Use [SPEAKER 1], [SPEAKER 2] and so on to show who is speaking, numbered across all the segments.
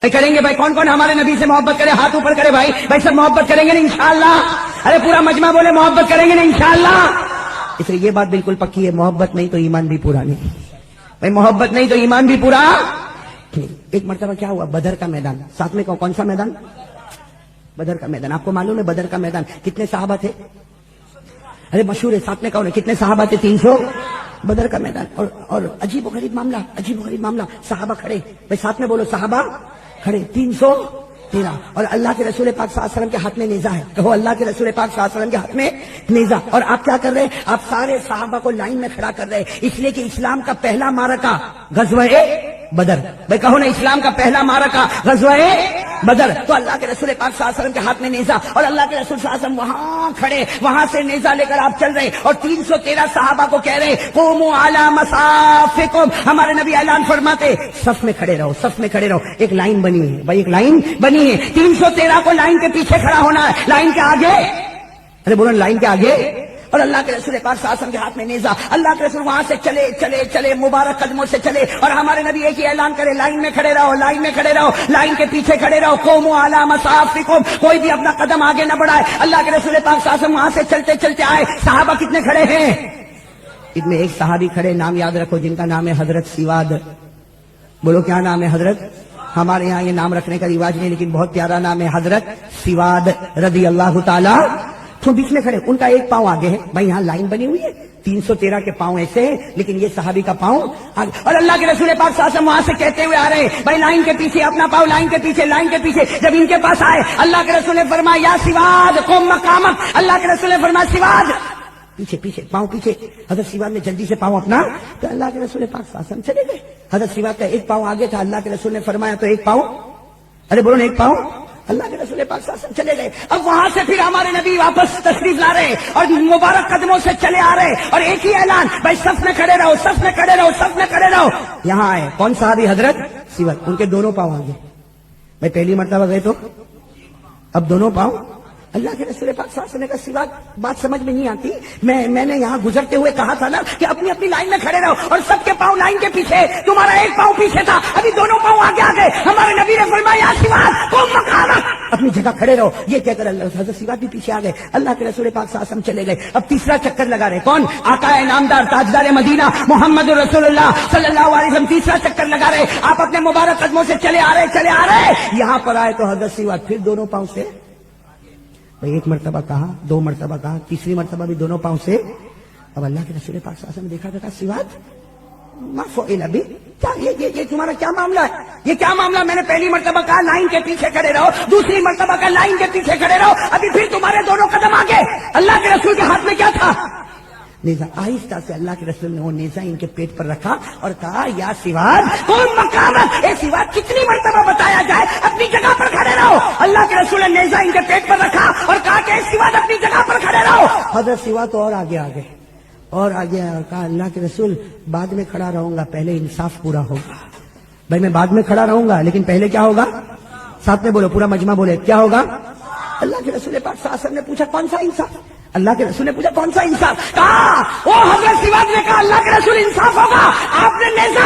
[SPEAKER 1] کریں گے بھائی؟ کون کون ہمارے نبی سے محبت کرے؟ ہاتھ اوپر کرے بھائی. بھائی سب محبت کریں گے نا انشاءاللہ؟ ارے پورا مجمع بولے محبت کریں گے نا انشاءاللہ؟ اس لیے یہ بات بالکل پکی ہے، محبت نہیں تو ایمان بھی پورا نہیں. بھائی محبت نہیں تو ایمان بھی پورا. ایک مرتبہ کیا ہوا، بدر کا میدان. ساتھ میں کون سا میدان؟ بدر کا میدان. آپ کو معلوم ہے بدر کا میدان کتنے صحابہ تھے؟ ارے مشہور ہے، ساتھ میں کون ہے؟ کتنے صحابہ تھے؟ 300. بدر کا میدان. اور عجیب و غریب معاملہ، عجیب و غریب معاملہ. صحابہ کھڑے، بھائی ساتھ میں بولو، صحابہ کھڑے 313. اور اللہ کے رسول پاک صلی اللہ علیہ وسلم کے ہاتھ میں نیزہ ہے. کہو اللہ کے رسول پاک صلی اللہ علیہ وسلم کے ہاتھ میں نیزہ. اور آپ کیا کر رہے ہیں؟ آپ سارے صحابہ کو لائن میں کھڑا کر رہے ہیں، اس لیے کہ اسلام کا پہلا معرکہ غزوہ بدر. بھائی کہو نا، اسلام کا پہلا معرکہ غزوہ بدر. تو اللہ کے رسول پاک صلی اللہ علیہ وسلم کے ہاتھ میں نیزہ، اور اللہ کے رسول صلی اللہ علیہ وسلم وہاں کھڑے، وہاں سے نیزہ لے کر آپ چل رہے، اور 313 صحابہ کو کہہ رہے قوموا علی مصافکم. ہمارے نبی اعلان فرماتے صف میں کھڑے رہو، صف میں کھڑے رہو. ایک لائن بنی ہے بھائی، ایک لائن بنی ہے. 313 کو لائن کے پیچھے کھڑا ہونا ہے، لائن کے آگے. ارے بولو لائن کے آگے. اور اللہ کے رسول پاک صلی اللہ علیہ وسلم کے ہاتھ میں نیزہ. اللہ کے رسول وہاں سے چلے چلے چلے مبارک قدموں سے چلے، اور ہمارے نبی ایک ہی اعلان کرے، لائن میں کھڑے رہو، لائن میں کھڑے رہو، لائن کے پیچھے کھڑے رہو. قوموا علی مصافکم. کوئی بھی اپنا قدم آگے نہ بڑھائے. اللہ کے رسول پاک صلی اللہ علیہ وسلم وہاں سے چلتے چلتے آئے. صحابہ کتنے کھڑے ہیں؟ ان میں ایک صحابی کھڑے، نام یاد رکھو، جن کا نام ہے حضرت سواد. بولو کیا نام ہے؟ حضرت. ہمارے یہاں یہ نام رکھنے کا رواج نہیں، لیکن بہت پیارا نام ہے، حضرت سواد رضی اللہ تعالی. تو بیچ میں کھڑے، ان کا ایک پاؤں آگے ہے. بھائی یہاں لائن بنی ہوئی ہے، 313 کے پاؤں ایسے ہیں، لیکن یہ صحابی کا پاؤں آگے. اور اللہ کے رسول پاک صلی اللہ علیہ وسلم وہاں سے کہتے ہوئے آ رہے ہیں، بھائی لائن کے پیچھے اپنا پاؤں، لائن کے پیچھے، لائن کے پیچھے. جب ان کے پاس آئے، اللہ کے رسول نے فرمایا یا سواد قم مقامک. اللہ کے رسول نے فرمایا سواد پیچھے پیچھے، پاؤں پیچھے. حضرت سواد نے جلدی سے پاؤں اپنا، تو اللہ کے رسول پاک صلی اللہ علیہ وسلم چلے گئے. حضرت سواد کا ایک پاؤں آگے تھا. اللہ کے رسول نے فرمایا تو ایک پاؤں، ارے بولو نا ایک پاؤں. اللہ کے رسول پاک صلی اللہ علیہ وسلم چلے گئے. اب وہاں سے پھر ہمارے نبی واپس تشریف لا رہے اور مبارک قدموں سے چلے آ رہے، اور ایک ہی اعلان، بھائی صف میں کھڑے رہو، صف میں کھڑے رہو، صف میں کھڑے رہو. یہاں آئے کون صحابی؟ حضرت سواد. ان کے دونوں پاؤں آگے. بھائی پہلی مرتبہ گئے تو اب دونوں پاؤں. اللہ کے رسول پاک صلی اللہ علیہ وسلم کا سواد بات سمجھ میں نہیں آتی. میں نے یہاں گزرتے ہوئے کہا تھا نا کہ اپنی اپنی لائن میں کھڑے رہو، اور سب کے پاؤں لائن کے پیچھے. تمہارا ایک پاؤں پیچھے تھا، ابھی دونوں پاؤں آگے آ گئے. ہمارے نبی نے فرمایا یا سواد قم مقامک، اپنی جگہ کھڑے رہو. یہ کہہ کر حضرت سواد بھی پیچھے آ گئے. اللہ کے رسول پاک صلی اللہ علیہ وسلم چلے گئے. اب تیسرا چکر لگا رہے. کون؟ آقا نامدار تاجدار مدینہ محمد رسول اللہ صلی اللہ علیہ وسلم تیسرا چکر لگا رہے. آپ اپنے مبارک قدموں سے چلے آ رہے، چلے آ رہے. یہاں پر آئے تو حضرت سواد پھر دونوں پاؤں سے. بھئی ایک مرتبہ کہا، دو مرتبہ کہا، تیسری مرتبہ بھی دونوں پاؤں سے. اب اللہ کے رسول پاک صلی اللہ علیہ وسلم نے دیکھا تھا، سواد ما فعل بی، یہ تمہارا کیا معاملہ ہے؟ یہ کیا معاملہ؟ میں نے پہلی مرتبہ کہا لائن کے پیچھے کھڑے رہو، دوسری مرتبہ کہا لائن کے پیچھے کھڑے رہو، ابھی پھر تمہارے دونوں قدم آگے. اللہ کے رسول کے ہاتھ میں کیا تھا؟ نیزہ. آہستہ سے اللہ کے رسول نے وہ نیزہ ان کے پیٹ پر رکھا اور کہا یا سواد قم مقامک. اے سواد کتنی مرتبہ بتایا جائے اپنی جگہ پر کھڑے رہو. اللہ کے رسول نے نیزہ ان کے پیٹ پر رکھا اور کہا کہ اے سواد اپنی جگہ پر کھڑے رہو. حضرت سواد تو اور آگے آگے اور آگے، کہا اللہ کے رسول بعد میں کھڑا رہوں گا، پہلے انصاف پورا ہوگا. بھائی میں بعد میں کھڑا رہوں گا، لیکن پہلے کیا ہوگا؟ ساتھ میں بولو، پورا مجمع بولے کیا ہوگا؟ اللہ کے رسول پاک صلی اللہ علیہ وسلم نے پوچھا کون سا انصاف؟ اللہ کے رسول نے پوچھا کون سا انصاف؟ کہا وہ حضرت سواد نے کہا اللہ کے رسول انصاف ہوگا. آپ نے نیزہ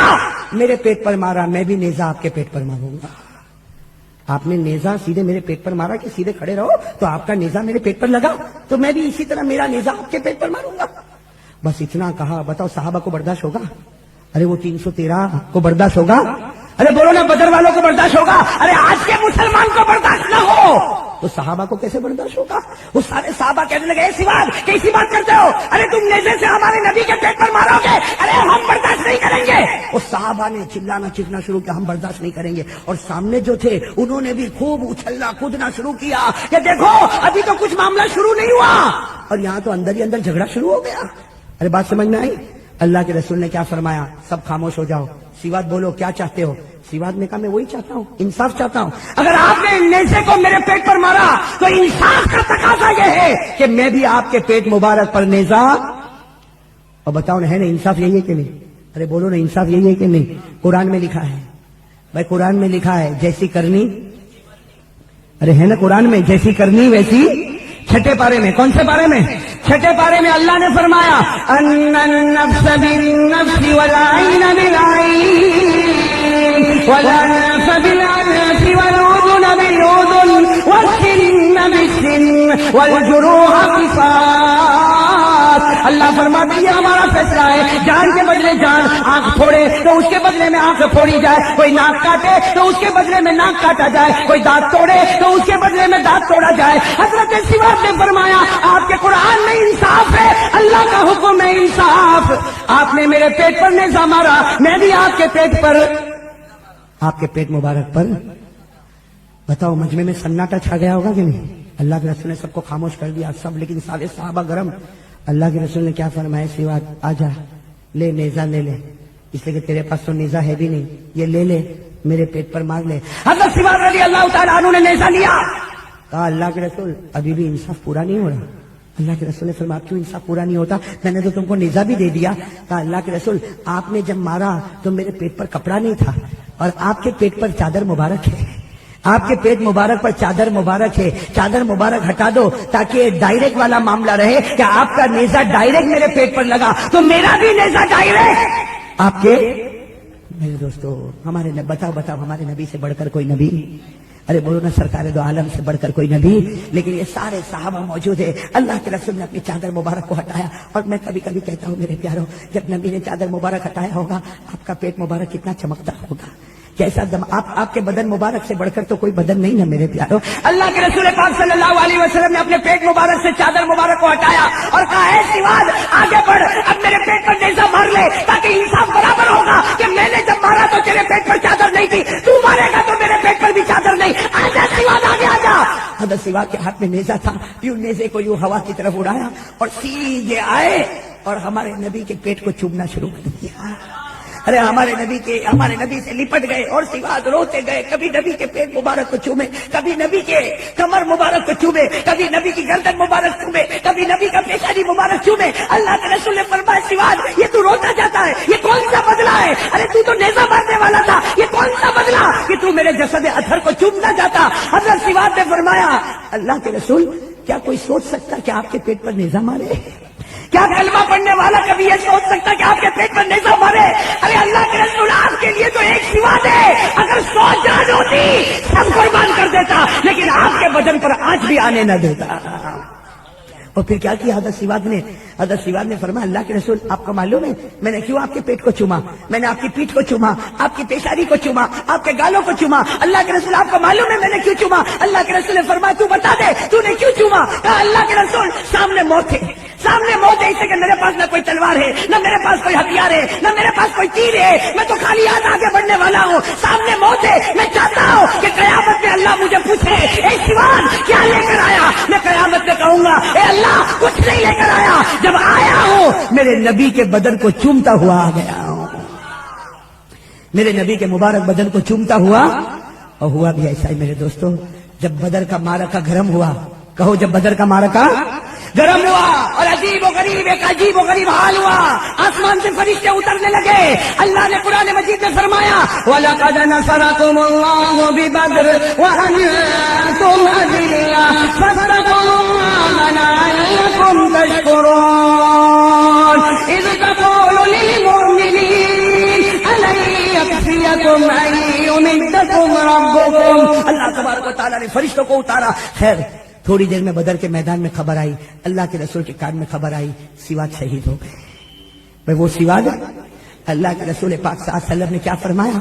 [SPEAKER 1] میرے پیٹ پر مارا، میں بھی نیزہ آپ کے پیٹ پر ماروں گا. آپ نے نیزہ سیدھے میرے پیٹ پر مارا کہ سیدھے کھڑے رہو، تو آپ کا نیزہ میرے پیٹ پر لگا، تو میں بھی اسی طرح میرا نیزہ آپ کے پیٹ پر ماروں گا. بس اتنا کہا. بتاؤ صحابہ کو برداشت ہوگا؟ ارے وہ 313 کو برداشت ہوگا؟ ارے بولو نا بدر والوں کو برداشت ہوگا؟ ارے آج کے مسلمان کو برداشت نہ ہو تو صحابہ کو کیسے برداشت ہوگا؟ وہ سارے صحابہ کہنے لگے اے سواد کیسی بات کرتے ہو؟ ارے تم نیزے سے ہمارے نبی کے پیٹ پر مارو گے؟ ارے ہم برداشت نہیں کریں گے. وہ صحابہ نے چلانا چیخنا شروع کیا، ہم برداشت نہیں کریں گے. اور سامنے جو تھے انہوں نے بھی خوب اچھلنا کودنا شروع کیا کہ دیکھو ابھی تو کچھ معاملہ شروع نہیں ہوا، اور یہاں تو اندر ہی اندر جھگڑا شروع ہو گیا. ارے بات سمجھ میں آئی؟ اللہ کے رسول نے کیا فرمایا؟ سب خاموش ہو جاؤ. سواد بولو کیا چاہتے ہو؟ سواد نے کہا میں وہی چاہتا ہوں، انصاف چاہتا ہوں. اگر آپ نے نیزے کو میرے پیٹ پر مارا تو انصاف کا تقاضا یہ ہے کہ میں بھی آپ کے پیٹ مبارک پر نیزہ. اور بتاؤ نا، ہے نا انصاف یہی ہے کہ نہیں؟ ارے بولو نا انصاف یہی ہے کہ نہیں؟ قرآن میں لکھا ہے بھائی، قرآن میں لکھا ہے جیسی کرنی، ارے ہے نا قرآن میں جیسی کرنی ویسی. چھٹے پارے میں، کون سے پارے میں؟ چھٹے پارے میں اللہ نے فرمایا ان النفس بالنفس والعین بالعین والانف بالانف والجروح قصاص. اللہ فرماتے ہیں یہ ہمارا فیصلہ ہے. جان کے بدلے جان, آنکھ پھوڑے تو اس کے بدلے میں آنکھ پھوڑی جائے, کوئی ناک کاٹے تو اس کے بدلے میں ناک کاٹا جائے, کوئی دانت توڑے تو اس کے بدلے میں دانت توڑا جائے. حضرت سواد نے فرمایا آپ کے قرآن میں انصاف ہے, اللہ کا حکم ہے انصاف. آپ نے میرے پیٹ پر نیزہ مارا, میں بھی آپ کے پیٹ پر, آپ کے پیٹ مبارک پر. بتاؤ مجمع میں سناٹا چھا گیا ہوگا کہ نہیں؟ اللہ کے رسول نے سب کو خاموش کر دیا سب, لیکن سارے صحابہ گرم. اللہ کے رسول نے کیا فرمایا؟ سواد آ جا, لے نیزہ لے لے, اس لیے کہ تیرے پاس تو نیزہ ہے بھی نہیں, یہ لے لے میرے پیٹ پر مار لے. حضرت سواد رضی اللہ تعالیٰ عنہ نے نیزہ لیا. کہا اللہ کے رسول ابھی بھی انصاف پورا نہیں ہو رہا. اللہ کے رسول نے فرمایا کیوں انصاف پورا نہیں ہوتا؟ میں نے تو تم کو نیزہ بھی دے دیا. کہا اللہ کے رسول آپ نے جب مارا تو میرے پیٹ پر کپڑا نہیں تھا, اور آپ کے پیٹ پر چادر مبارک ہے, آپ کے پیٹ مبارک پر چادر مبارک ہے. چادر مبارک ہٹا دو تاکہ ڈائریکٹ والا معاملہ رہے کہ آپ کا نیزہ ڈائریکٹ میرے پیٹ پر لگا تو میرا بھی نیزہ ڈائریکٹ آپ کے. میرے دوستو ہمارے بتاؤ ہمارے نبی سے بڑھ کر کوئی نبی؟ ارے بولو نا سرکار دو عالم سے بڑھ کر کوئی نبی؟ لیکن یہ سارے صحابہ موجود ہے. اللہ کے رسول نے اپنی چادر مبارک کو ہٹایا. اور میں کبھی کبھی کہتا ہوں میرے پیاروں, جب نبی نے چادر مبارک ہٹایا ہوگا آپ کا پیٹ مبارک کتنا چمکتا ہوگا, کیسا دم. آپ کے بدن مبارک سے بڑھ کر تو کوئی بدن نہیں نا میرے پیاروں. اللہ کے رسول پاک صلی اللہ علیہ وسلم نے اپنے پیٹ مبارک سے چادر مبارک کو ہٹایا اور کہا اے سواد آگے بڑھ, اب میرے پیٹ پر نیزہ مار لے تاکہ انصاف برابر ہوگا کہ میں نے جب مارا تو تیرے پیٹ پر چادر نہیں تھی, تو مارے گا تو میرے پیٹ پر بھی چادر نہیں. آجا سواد آگے آجا. حضرت سواد کے ہاتھ میں نیزہ تھا, یوں نیزے کو یوں ہوا کی طرف اڑایا اور سیدھے آئے اور ہمارے نبی کے پیٹ کو چومنا شروع کر دیا. ارے ہمارے نبی سے لپٹ گئے اور سواد روتے گئے. کبھی نبی کے پیٹ مبارک کو چومے, کبھی نبی کے کمر مبارک کو چومے, کبھی نبی کی گردن مبارک چومے, کبھی نبی کا پیشانی مبارک چومے. اللہ کے رسول نے فرمایا سواد یہ تو روتا جاتا ہے, یہ کون سا بدلہ ہے؟ ارے تو نیزہ مارنے والا تھا, یہ کون سا بدلہ کہ تو میرے جسد اطہر کو چومنا جاتا؟ حضرت سواد نے فرمایا اللہ کے رسول کیا کوئی سوچ سکتا کہ آپ کے پیٹ پر نیزہ مارے؟ کیا کلمہ پڑھنے والا کبھی یہ سوچ سکتا کہ آپ کے پیٹ پر نیزہ مارے؟ ارے اللہ کے رسول آپ کے لیے تو ایک سواد ہے, اگر 100 جان ہوتی سب قربان کر دیتا, لیکن آپ کے بدن پر آنچ بھی آنے نہ دیتا. اور پھر کیا کیا حضرت سواد نے فرمایا اللہ کے رسول آپ کو معلوم ہے میں نے کیوں آپ کے پیٹ کو چوما؟ میں نے آپ کی پیٹھ کو چوما, آپ کی پیشانی کو چوما, آپ کے گالوں کو چوما. اللہ کے رسول آپ کو معلوم ہے میں نے کیوں چوما؟ اللہ کے رسول نے فرمایا تو بتا دے تو نے کیوں چوما؟ کہا اللہ کے رسول سامنے موت ہے, سامنے موت ہے, اسے کہ میرے پاس نہ کوئی تلوار ہے, نہ میرے پاس کوئی ہتھیار ہے, نہ میرے پاس کوئی تیر ہے, میں تو خالی ہاتھ آگے بڑھنے والا ہوں. سامنے موت ہے, میں چاہتا ہوں کہ قیامت میں اللہ مجھے پوچھے اے سواد کیا لے کر آیا؟ میں قیامت میں کہوں گا اے اللہ کچھ نہیں لے کر آیا, جب آیا ہوں میرے نبی کے بدن کو چومتا ہوا آ گیا ہوں, میرے نبی کے مبارک بدن کو چومتا ہوا. اور ہوا بھی ایسا ہی میرے دوستوں, جب بدر کا معرکہ گرم ہوا, کہو جب بدر کا معرکہ گرم ہوا اور عجیب و غریب حال ہوا, آسمان سے فرشتے اترنے لگے. اللہ نے قرآن مجید میں فرمایا وَلَقَدْ نَصَرَكُمُ اللَّهُ بِبَدْرٍ وَأَنْتُمْ أَذِلَّةٌ فَاتَّقُوا اللَّهَ لَعَلَّكُمْ تَشْكُرُونَ إِذْ تَقُولُ لِلْمُؤْمِنِينَ أَلَنْ يَكْفِيَكُمْ أَنْ يُمِدَّكُمْ رَبُّكُمْ. اللہ تبارک و تعالیٰ نے فرشتوں کو اتارا. خیر تھوڑی دیر میں بدر کے میدان میں خبر آئی, اللہ کے رسول کے کان میں خبر آئی سواد شہید ہو گئے. بھائی وہ سواد اللہ کے رسول پاک صلی اللہ علیہ وسلم نے کیا فرمایا؟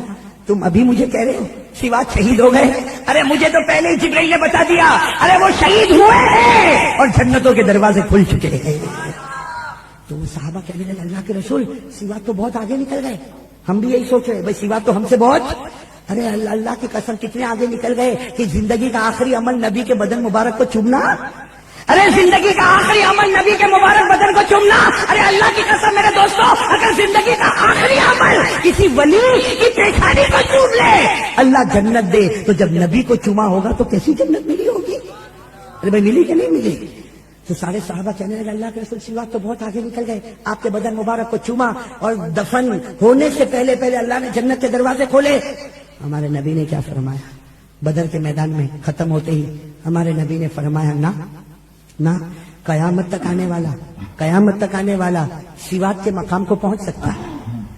[SPEAKER 1] تم ابھی مجھے کہہ رہے ہو سواد شہید ہو گئے؟ ارے مجھے تو پہلے ہی جبرائیل نے بتا دیا, ارے وہ شہید ہوئے ہیں اور جنتوں کے دروازے کھل چکے ہیں. تو وہ صحابہ کہنے لگے اللہ کے رسول سواد تو بہت آگے نکل گئے. ہم بھی یہی سوچ رہے بھائی سواد تو ہم سے بہت, ارے اللہ کی قسم کتنے آگے نکل گئے کہ زندگی کا آخری عمل نبی کے بدن مبارک کو چومنا. ارے زندگی کا آخری عمل نبی کے مبارک بدن کو چومنا. ارے اللہ کی قسم میرے دوستوں, اگر زندگی کا آخری عمل کسی ولی کی پیشانی کو چوم لے اللہ جنت دے, تو جب نبی کو چوما ہوگا تو کیسی جنت ملی ہوگی؟ ارے بھائی ملی کہ نہیں ملی؟ تو سارے صحابہ کہنے لگے اللہ کے رسول سواد تو بہت آگے نکل گئے, آپ کے بدن مبارک کو چوما اور دفن ہونے سے پہلے اللہ نے جنت کے دروازے کھولے. ہمارے نبی نے کیا فرمایا؟ بدر کے میدان میں ختم ہوتے ہی ہمارے نبی نے فرمایا نہ قیامت تک آنے والا سواد کے مقام کو پہنچ سکتا ہے.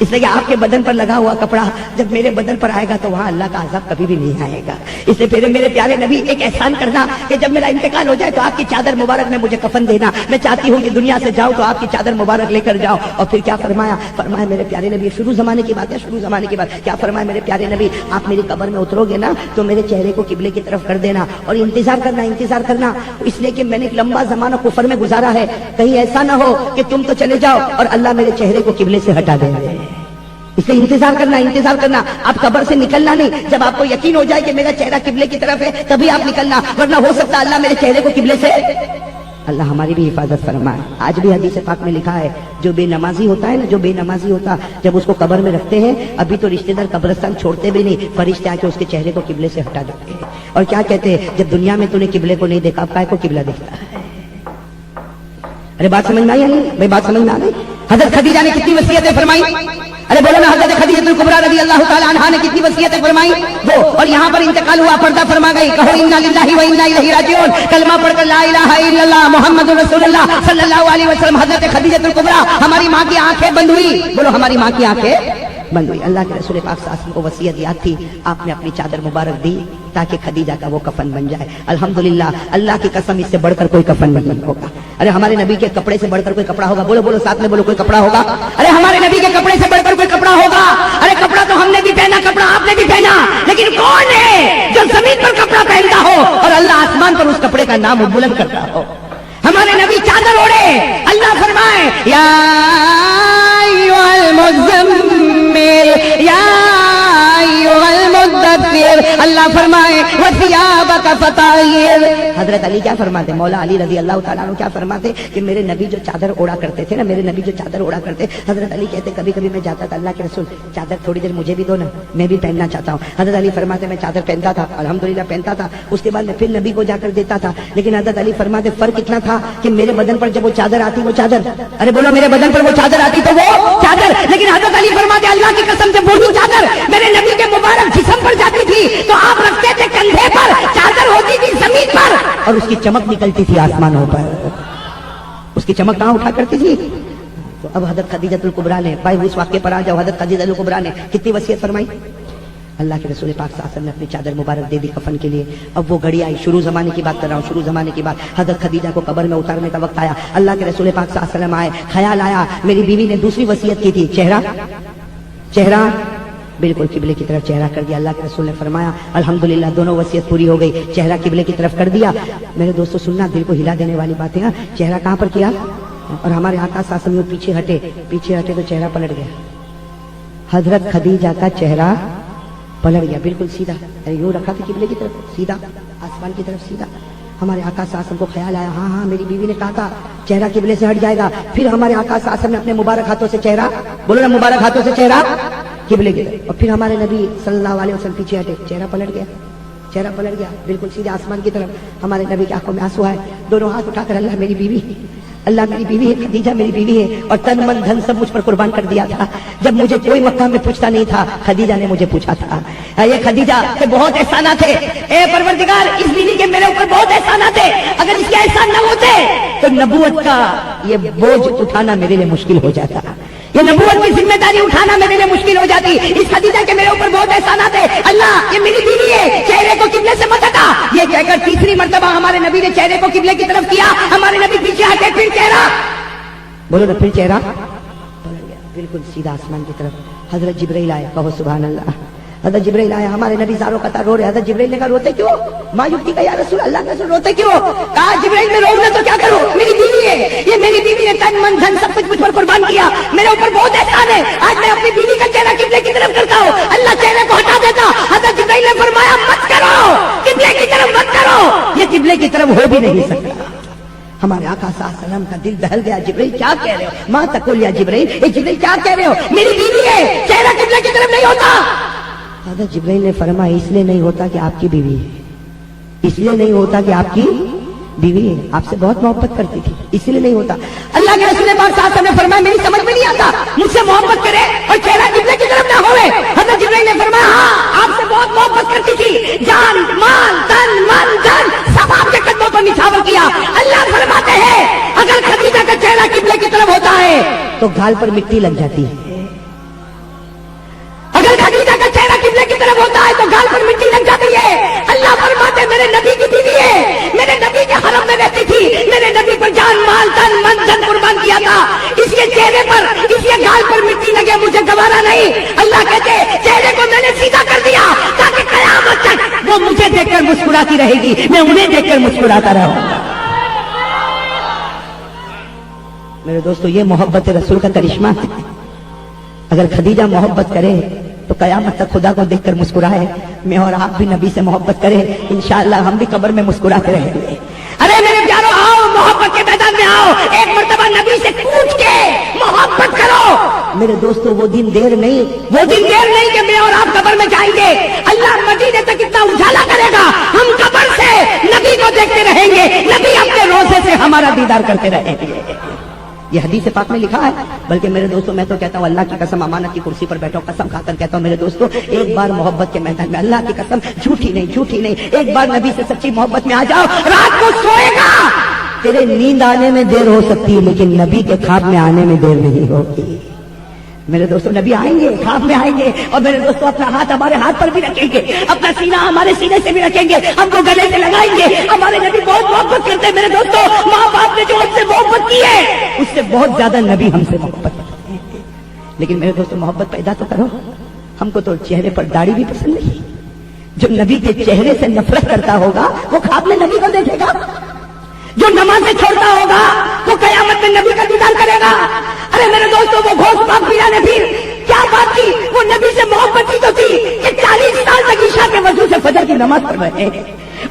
[SPEAKER 1] اس لیے کہ آپ کے بدن پر لگا ہوا کپڑا جب میرے بدن پر آئے گا تو وہاں اللہ کا عذاب کبھی بھی نہیں آئے گا. اس لیے پھر میرے پیارے نبی ایک احسان کرنا کہ جب میرا انتقال ہو جائے تو آپ کی چادر مبارک میں مجھے کفن دینا. میں چاہتی ہوں کہ دنیا سے جاؤ تو آپ کی چادر مبارک لے کر جاؤ. اور پھر کیا فرمایا میرے پیارے نبی, شروع زمانے کی بات ہے, شروع زمانے کی بات, کیا فرمایا میرے پیارے نبی, آپ میری قبر میں اترو گے نا تو میرے چہرے کو قبلے کی طرف کر دینا اور انتظار کرنا اس لیے کہ میں نے ایک لمبا زمانہ کفر میں گزارا ہے, کہیں ایسا نہ ہو کہ تم تو چلے جاؤ اور اللہ میرے چہرے کو قبلے سے ہٹا دے. اس لیے انتظار کرنا, آپ قبر سے نکلنا نہیں. جب آپ کو یقین ہو جائے کہ میرا چہرہ قبلے کی طرف ہے تبھی آپ نکلنا, ورنہ ہو سکتا اللہ میرے چہرے کو قبلے سے. اللہ ہماری بھی حفاظت فرمائے. آج بھی حدیث پاک میں لکھا ہے جو بے نمازی ہوتا ہے نا, جو بے نمازی ہوتا, جب اس کو قبر میں رکھتے ہیں ابھی تو رشتے دار قبرستان چھوڑتے بھی نہیں, فرشتے آ کے اس کے چہرے کو قبلے سے ہٹا دیتے ہیں. اور کیا کہتے ہیں, جب دنیا میں تو نے قبلے کو نہیں دیکھا, اب کائے کو قبلہ دیکھتا ہے. ارے بات سمجھ میں آئی نہیں بھائی, بات سمجھ میں آ گئی. حضرت خدیجہ نے کتنی وصیتیں فرمائی, ارے بولو نا, حضرت خدیجہ الکبریٰ رضی اللہ تعالی عنہا نے کتنی وصیتیں فرمائی وہ, اور یہاں پر انتقال ہوا, پردہ فرما گئی. کہو انا للہ و انا الیہ راجعون, کلمہ پڑھ کر لا الہ الا اللہ محمد رسول اللہ صلی اللہ علیہ وسلم. حضرت خدیجہ الکبریٰ, ہماری ماں کی آنکھیں بند ہوئی, بولو ہماری ماں کی آنکھیں بند ہوئی. اللہ کے رسول پاک صلی اللہ علیہ وسلم کو وصیت یاد تھی, آپ نے اپنی چادر مبارک دی تاکہ خدیجہ کا وہ کفن بن جائے. الحمدللہ, اللہ کی قسم اس سے بڑھ کر کوئی کفن نہیں ہوگا. ارے ہمارے نبی کے کپڑے سے بڑھ کر کوئی کپڑا ہوگا, بولو ساتھ میں بولو, کوئی کپڑا ہوگا. ارے ہمارے نبی کے کپڑے سے بڑھ کر کوئی کپڑا ہوگا. ارے کپڑا تو ہم نے بھی پہنا, کپڑا آپ نے بھی پہنا, لیکن کون ہے جو زمین پر کپڑا پہنتا ہو اور اللہ آسمان پر اس کپڑے کا نام بلند کرتا ہو؟ ہمارے نبی چادر اوڑے, اللہ فرمائے یا ایھا المزمل یا ایھا المدثر, اللہ فرمائے وثیابک فطہر. حضرت علی کیا فرماتے, مولا علی رضی اللہ تعالیٰ عنہ کیا فرماتے کہ میرے نبی جو چادر اوڑا کرتے تھے نا, میرے نبی جو چادر اوڑا کرتے, حضرت علی کہتے کبھی کبھی میں جاتا تھا, اللہ کے رسول چادر تھوڑی دیر مجھے بھی دو نا, میں بھی پہننا چاہتا ہوں. حضرت علی فرماتے میں چادر پہنتا تھا, الحمدللہ پہنتا تھا, اس کے بعد میں پھر نبی کو جا کر دیتا تھا. لیکن حضرت علی فرماتے فرق اتنا تھا کہ میرے بدن پر جب وہ چادر آتی, وہ چادر, ارے بولو, میرے بدن پر وہ چادر آتی تو وہ چادر, لیکن حضرت علی فرماتے اللہ کی قسم جب وہی چادر میرے نبی کے مبارک جسم پر جاتی تھی تو آپ رکھتے تھے کندھے پر, چادر ہوتی تھی زمین پر اور اس کی چمک نکلتی تھی آسمانوں پر. اس کی چمک کہاں اٹھا کرتی تھی. تو اب حضرت خدیجہ الکبریٰ نے, بھائی اس واقعے پر آ جاؤ, حضرت خدیجہ الکبریٰ نے کتنی وصیت فرمائی. اللہ کے رسول پاک صلی اللہ علیہ وسلم نے اپنی چادر مبارک دے دی کفن کے لیے. اب وہ گھڑی آئی, شروع زمانے کی بات کر رہا ہوں, شروع زمانے کی بات. حضرت خدیجہ کو قبر میں اتارنے کا وقت آیا, اللہ کے رسول پاک صلی اللہ علیہ وسلم آئے, خیال آیا میری بیوی نے دوسری وصیت کی تھی, چہرہ بالکل قبلے کی طرف چہرہ کر دیا. اللہ کے رسول نے فرمایا الحمدللہ دونوں وصیت پوری ہو گئی, چہرہ قبلے کی طرف کر دیا. میرے دوستو سننا, دل کو ہلا دینے والی باتیں, چہرہ کہاں پر کیا, اور ہمارے آقا صلی اللہ علیہ وسلم پیچھے ہٹے تو چہرہ پلٹ گیا. حضرت خدیجہ کا چہرہ پلٹ گیا, بالکل سیدھا, یوں رکھا تھا قبلے کی طرف سیدھا, آسمان کی طرف سیدھا. ہمارے آقا صلی اللہ علیہ وسلم کو خیال آیا, ہاں میری بیوی نے کہا تھا چہرہ قبلے سے ہٹ جائے گا. پھر ہمارے آقا صلی اللہ علیہ وسلم نے اپنے مبارک ہاتھوں سے چہرہ, بولو نا, مبارک ہاتھوں سے چہرہ قبلے کی طرف, اور پھر ہمارے نبی صلی اللہ علیہ وسلم پیچھے ہٹے, چہرہ پلٹ گیا بالکل سیدھے آسمان کی طرف. ہمارے نبی کی آنکھوں میں آنسو آئے, دونوں ہاتھ اٹھا کر اللہ میری بیوی ہے, خدیجہ میری بیوی ہے, اور تن من دھن سب مجھ پر قربان کر دیا تھا. جب مجھے کوئی مکہ میں پوچھتا نہیں تھا, خدیجہ نے مجھے پوچھا تھا. یہ خدیجہ کے بہت احسانات تھے, اے پروردگار اس بیوی کے میرے اوپر بہت احسانات تھے, اگر اس کے احسان نہ ہوتے تو نبوت کا یہ بوجھ اٹھانا میرے لیے مشکل ہو جاتا, یہ نبوت کی ذمہ داری اٹھانا میرے لیے مشکل ہو جاتی. اس خدیجہ کے میرے اوپر بہت احسانات ہے, اللہ یہ میری بیوی ہے, چہرے کو قبلے سے مت ہٹا. یہ کہہ کر تیسری مرتبہ ہمارے نبی نے چہرے کو قبلے کی طرف کیا, ہمارے نبی پیچھے ہٹے, پھر چہرہ, بولو نا, پھر چہرہ بالکل سیدھا آسمان کی طرف. حضرت جبرائیل آئے, کہو سبحان اللہ. حضرت جبرائیل آیا, ہمارے نبی زاروں قطار رو رہے. حضرت جبرائیل نے کہا روتے کیوں, مایوسی کا یا رسول اللہ کا رسول روتے کیوں. کہا جبرائیل میں رو نہ تو کیا کروں, میری بیوی ہے, یہ میری بیوی نے تن من دھن سب کچھ مجھ پر قربان کیا, میرے اوپر بہت احسان ہے, آج میں اپنی بیوی کا چہرہ قبلے کی طرف کرتا ہوں, اللہ چہرے کو ہٹا دیتا. حضرت جبرائیل نے فرمایا مت کرو, قبلے کی طرف مت کرو, یہ قبلے کی طرف ہو بھی نہیں سکتا. ہمارے آقا صلی اللہ علیہ وسلم کا دل دہل گیا, جبرائیل کیا کہہ رہے ہو, ماں تقول یا جبرائیل, اے جبرائیل کیا کہہ رہے ہو, میری بیوی ہے, چہرہ قبلے کی طرف نہیں ہوتا. حضرت جبرائیل نے فرمایا اس لیے نہیں ہوتا کہ آپ کی بیوی ہے, اس لیے نہیں ہوتا کہ آپ کی بیوی ہے, آپ سے بہت محبت کرتی تھی, اسی لیے نہیں ہوتا. اللہ کے رسول پاک صلی اللہ علیہ وسلم نے فرمایا میری سمجھ میں نہیں آتا, مجھ سے محبت کرے اور چہرہ قبلے کی طرف نہ ہوئے. حضرت جبرائیل نے فرمایا ہاں آپ سے بہت محبت کرتی تھی, جان مال تن من دھن سب آپ کے قدموں پر نچھاور کیا. اللہ فرماتے ہیں اگر خدیجہ کا چہرہ قبلے کی طرف ہوتا ہے تو گھال پر مٹی لگ جاتی ہے, قبلے کی طرف ہوتا ہے تو گال پر مٹی لگ جاتی ہے. اللہ فرماتے میرے نبی کی بیوی ہے, میرے نبی کے حرم میں رہتی تھی, میرے نبی پر جان مال تن من دھن قربان کیا تھا, اس کے چہرے پر اس کے گال پر مٹی لگے مجھے گوارا نہیں. اللہ کہتے چہرے کو میں نے سیدھا کر دیا تاکہ قیامت تک وہ مجھے دیکھ کر مسکراتی رہے گی, میں انہیں دیکھ کر مسکراتا رہوں گا. میرے دوستو یہ محبت رسول کا کرشمہ ہے. اگر خدیجہ محبت کرے تو قیامت تک خدا کو دیکھ کر مسکرائے, میں اور آپ بھی نبی سے محبت کریں, انشاءاللہ ہم بھی قبر میں مسکراتے رہیں گے. ارے میرے پیارو آؤ, محبت کے میدان میں آؤ, ایک مرتبہ نبی سے پوچھ کے محبت کرو. میرے دوستو وہ دن دیر نہیں کہ میں اور آپ قبر میں جائیں گے. اللہ مدینے تک اتنا اجالا کرے گا, ہم قبر سے نبی کو دیکھتے رہیں گے, نبی اپنے روزے سے ہمارا دیدار کرتے رہیں گے. یہ حدیث پاک میں لکھا ہے. بلکہ میرے دوستو میں تو کہتا ہوں اللہ کی قسم, امانت کی کرسی پر بیٹھا ہوں, قسم کھا کر کہتا ہوں میرے دوستو, ایک بار محبت کے میدان میں, اللہ کی قسم جھوٹی نہیں, ایک بار نبی سے سچی محبت میں آ جاؤ. رات کو سوئے گا, تیرے نیند آنے میں دیر ہو سکتی ہے لیکن نبی کے خواب میں آنے میں دیر نہیں ہوگی. میرے دوستو نبی آئیں گے, خواب میں آئیں گے, اور میرے دوستو اپنا ہاتھ ہمارے ہاتھ پر بھی رکھیں گے, اپنا سینہ ہمارے سینے سے بھی رکھیں گے, ہم کو گلے سے لگائیں گے. ہمارے نبی بہت محبت کرتے ہیں میرے دوستو, ماں باپ نے جو ہم سے محبت کی ہے اس سے بہت زیادہ نبی ہم سے محبت کرتے ہیں. لیکن میرے دوستو محبت پیدا تو کرو. ہم کو تو چہرے پر داڑھی بھی پسند نہیں. جو نبی کے چہرے سے نفرت کرتا ہوگا وہ خواب میں نبی کو دیکھے گا, جو نمازیں چھوڑتا ہوگا وہ قیامت میں نبی کا دیدار کرے گا. ارے میرے دوستو وہ گھوش پاک پیرا نے پھر کیا بات کی, وہ نبی سے محبت ہی تو تھی کہ 40 سال تک عشاء کے وضو سے فجر کی نماز پڑھ رہے ہیں.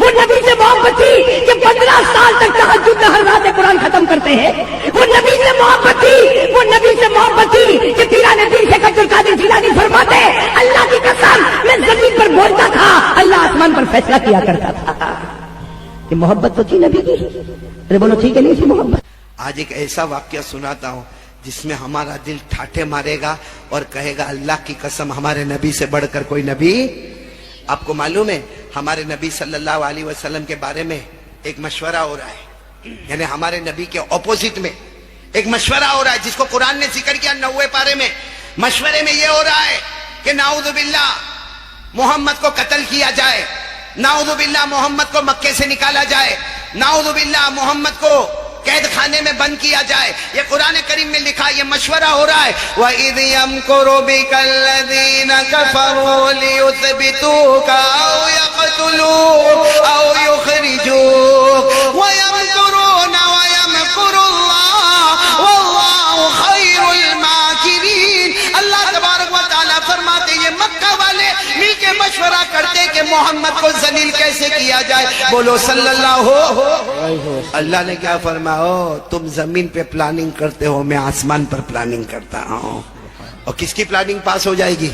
[SPEAKER 1] وہ نبی سے محبت تھی کہ 15 سال تک تہجد میں ہر رات قرآن ختم کرتے ہیں. وہ نبی سے محبت تھی کہ پیران پیر شیخ عبد القادر جیلانی فرماتے اللہ کی قسم میں زمین پر بولتا تھا, اللہ آسمان پر فیصلہ کیا کرتا تھا. کہ محبت تو تھی نبی کی. ارے بولو ٹھیک ہے نہیں تھی محبت.
[SPEAKER 2] آج ایک ایسا واقعہ سناتا ہوں جس میں ہمارا دل ٹھاٹھے مارے گا اور کہے گا اللہ کی قسم ہمارے نبی سے بڑھ کر کوئی نبی. آپ کو معلوم ہے ہمارے نبی صلی اللہ علیہ وسلم کے بارے میں ایک مشورہ ہو رہا ہے, یعنی ہمارے نبی کے اپوزٹ میں ایک مشورہ ہو رہا ہے جس کو قرآن نے ذکر کیا 90 پارے میں. مشورے میں یہ ہو رہا ہے کہ نعوذ باللہ محمد کو قتل کیا جائے, نعوذ باللہ محمد کو مکے سے نکالا جائے, نعوذ باللہ محمد کو قید خانے میں بند کیا جائے. یہ قرآن کریم میں لکھا, یہ مشورہ ہو رہا ہے. وَإِذْ يَمْكُرُ بِكَ الَّذِينَ كَفَرُوا لِيُثْبِتُوكَ أَوْ يَقْتُلُوكَ أَوْ يُخْرِجُوكَ وَيَمْكُرُونَ وَيَمْكُرُ اللَّهُ وَاللَّهُ خَيْرُ الْمَاكِرِينَ. اللہ تبارک و تعالیٰ فرماتے یہ مکہ والے مل کے مشورہ کرتے کہ محمد کو ذلیل کیسے کیا جائے. بولو صلی اللہ ہو. اللہ نے کیا فرمایا, تم زمین پہ پلاننگ کرتے ہو, میں آسمان پر پلاننگ کرتا ہوں. اور کس کی پلاننگ پاس ہو جائے گی؟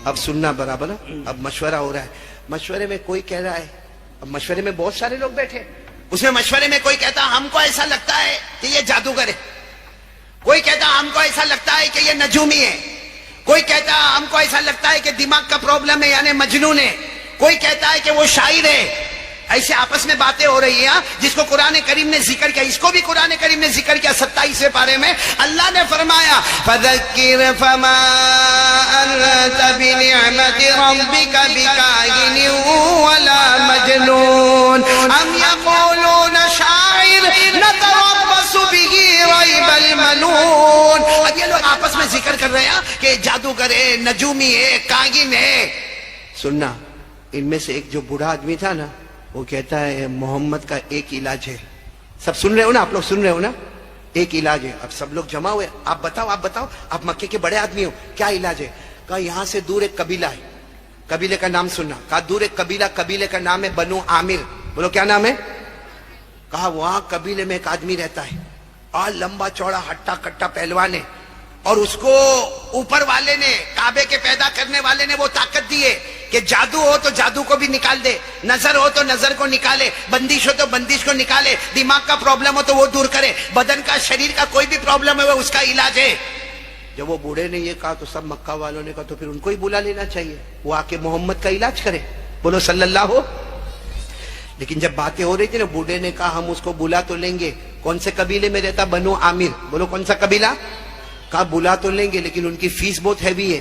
[SPEAKER 2] اب سننا برابر. اب مشورہ ہو رہا ہے, مشورے میں کوئی کہہ رہا ہے, اب مشورے میں بہت سارے لوگ بیٹھے, اس میں مشورے میں کوئی کہتا ہم کو ایسا لگتا ہے کہ یہ جادوگر ہے, کوئی کہتا ہم کو ایسا لگتا ہے کہ یہ نجومی ہے, کوئی کہتا ہم کو ایسا لگتا ہے کہ دماغ کا پرابلم ہے یعنی مجنون ہے, کوئی کہتا ہے کہ وہ شاعر ہے. ایسے آپس میں باتیں ہو رہی ہیں جس کو قرآن کریم نے ذکر کیا. اس کو بھی قرآن کریم نے ذکر کیا 27ویں پارے میں. اللہ نے فرمایا فَذَكِّرْ فَمَا أَنْتَ بِنِعْمَةِ رَبِّكَ بِكَاهِنٍ وَلَا مَجْنُونٍ أَمْ يَقُولُونَ شَاعِرٌ نَتَرَبَّصُ بِهِ رَيْبَ الْمَنُونِ. اب یہ لوگ آپس میں ذکر کر رہے ہیں کہ جادوگر ہے, نجومی ہے, کاہن ہے. سننا, ان میں سے ایک جو بوڑھا آدمی تھا نا, وہ کہتا ہے محمد کا ایک علاج ہے. سب سن رہے ہو نا, آپ لوگ سن رہے ہو نا, ایک علاج ہے. اب سب لوگ جمع ہوئے, آپ بتاؤ آپ مکے کے بڑے آدمی ہو, کیا علاج ہے؟ کہا یہاں سے دور ایک قبیلہ ہے, قبیلے کا نام سننا. کہا دور ایک قبیلے کا نام ہے بنو عامر. بولو کیا نام ہے؟ کہا وہاں قبیلے میں ایک آدمی رہتا ہے, اور لمبا چوڑا ہٹا کٹا پہلوان ہے, اور اس کو اوپر والے نے, کعبے کے پیدا کرنے والے نے وہ طاقت دی ہے کہ جادو ہو تو جادو کو بھی نکال دے, نظر ہو تو نظر کو نکالے, بندش ہو تو بندش کو نکالے, دماغ کا پرابلم ہو تو وہ دور کرے, بدن کا شریر کا کوئی بھی پرابلم ہے وہ اس کا علاج ہے. جب وہ بوڑھے نے یہ کہا تو سب مکہ والوں نے کہا تو پھر ان کو ہی بلا لینا چاہیے, وہ آ کے محمد کا علاج کرے. بولو صلی اللہ ہو. لیکن جب باتیں ہو رہی تھی نا, بوڑھے نے کہا ہم اس کو بلا تو لیں گے. کون سے قبیلے میں رہتا؟ بنو عامر. بولو کون سا قبیلہ؟ کہا بلا تو لیں گے لیکن ان کی فیس بہت ہیوی ہے,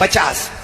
[SPEAKER 2] 50।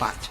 [SPEAKER 2] 5।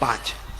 [SPEAKER 2] 5।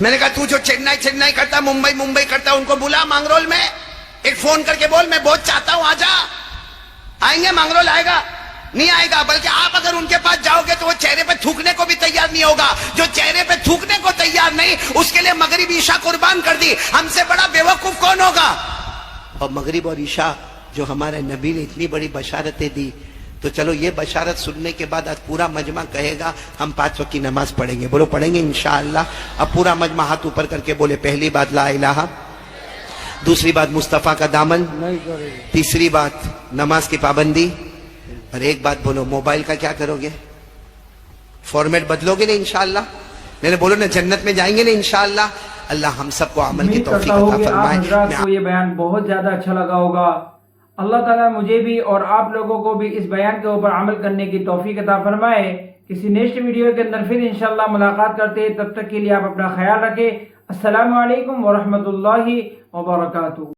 [SPEAKER 2] میں نے کہا تو جو چنئی کرتا, ممبئی کرتا, ان کو بلا مانگرول میں, ایک فون کر کے بول میں بہت چاہتا ہوں, آجا. آئیں گے, مانگرول آئے گا؟ نہیں آئے گا. بلکہ آپ اگر ان کے پاس جاؤ گے تو وہ چہرے پہ تھوکنے کو بھی تیار نہیں ہوگا. جو چہرے پہ تھوکنے کو تیار نہیں, اس کے لیے مغرب عشاء قربان کر دی. ہم سے بڑا بیوقوف کون ہوگا؟ اور مغرب اور عشاء جو ہمارے نبی نے اتنی بڑی بشارتیں دی, تو چلو یہ بشارت سننے کے بعد آج پورا مجمع کہے گا ہم 5 وقت کی نماز پڑھیں گے. بولو پڑھیں گے انشاءاللہ. اب پورا مجمع ہاتھ اوپر کر کے بولے, پہلی بات لا الہ, دوسری بات مصطفیٰ کا دامن, تیسری بات نماز کی پابندی, اور ایک بات بولو, موبائل کا کیا کرو گے؟ فارمیٹ بدلو گے نا انشاءاللہ؟ میں نے بولو نا جنت میں جائیں گے نا انشاءاللہ. اللہ ہم سب کو عمل کی توفیق عطا فرمائے.
[SPEAKER 3] حضرات کو یہ بیان بہت زیادہ اچھا لگا ہوگا. اللہ تعالیٰ مجھے بھی اور آپ لوگوں کو بھی اس بیان کے اوپر عمل کرنے کی توفیق عطا فرمائے. کسی نیکسٹ ویڈیو کے اندر پھر انشاءاللہ ملاقات کرتے ہیں. تب تک کے لیے آپ اپنا خیال رکھیں. السلام علیکم ورحمۃ اللہ وبرکاتہ.